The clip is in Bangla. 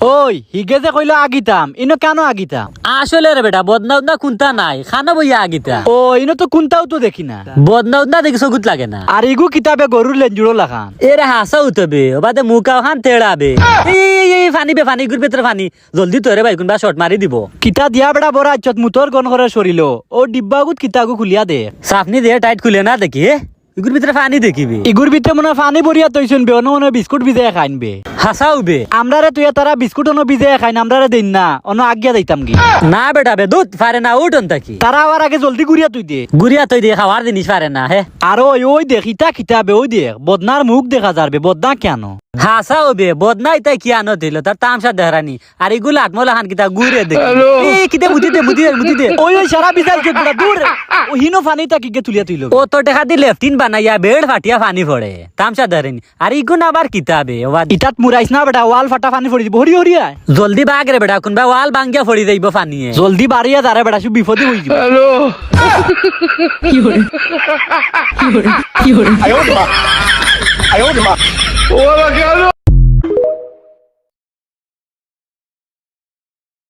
ওই হিগে যে কইলো আগিতাম ইনো কেন আগিতাম? আসলে রে বেটা বদনা উদনা কুন্তা নাই খানা বইয়া আগিতা ও ইনো তো কোনটাও তো দেখি না। বদনা উদনা দেখি চকুত লাগে না। আর ইগু কিতাবে গরুর লেঞ্জুড়ো লাখান। এরে হাসা উঠবে ওবাদে মুখাও খান তেড়াবে এই ফানি বে ফানি গুর ভেতরে ফানি জলদি তোরে ভাই কোনবা শট মারি দিব। কিতা দিয়া বেড়া বড় আচ্ছত মুতর গন করে সরিল ও ডিব্বাগুত কিতাগু খুলিয়া দে। সাফনি দিয়ে টাইট খুলে না দেখি ইগুর ভিতরে ফানি দেখিবি। ইগুর ভিতরে মনে পানি ভরিয়া তৈছুন বে অন্য মনে বিস্কুট ভিজাই খাইনবে। হাসা উবে আমরা রে তুই তারা বিস্কুট অন্য ভিজাই খাইন আমরা রে দিন না অন্য আজ্ঞা দিতাম কি না বেটা বে দুধ পারে না উঠন থাকি তারা আবার আগে জলদি গুড়িয়া তুই দে। গুড়িয়া তুই দিয়ে খাওয়ার জিনিস পারে না হে। আর ওই ওই দেখ ইটা কিতাবে ওই দেখ বদনার মুখ দেখা যাবে বদনা কেন হাসা উবে বদনা ইতাই কি আনো দিল তার তামসা দেহরানি আর এগুলো আটমলা খান কিতা গুড়ে দেখি এই কিতে মুতি দে ওই ওই সারা বিচার চোদ্দা দূর ও হিনো ফানিটা কিকে তুলিয়া তুইল ও তো দেখা দি লেফটিন বানাইয়া বেড ফাটিয়া ফানি পড়ে তামসা দেহরানি আর ইগুন আবার কিতাবে ইটাত মুরাইছ না বেটা ওয়াল ফাটা ফানি ফড়ি দিব হরি হরিয়া জলদি বাগ রে বেটা কোনবা ওয়াল ভাঙ্গিয়া ফড়ি যাইব ফানিয়ে জলদি বাড়িয়া যারে বেটা সব বিপদে হই যাব।哎呦我的妈！哎呦我的妈！我的天！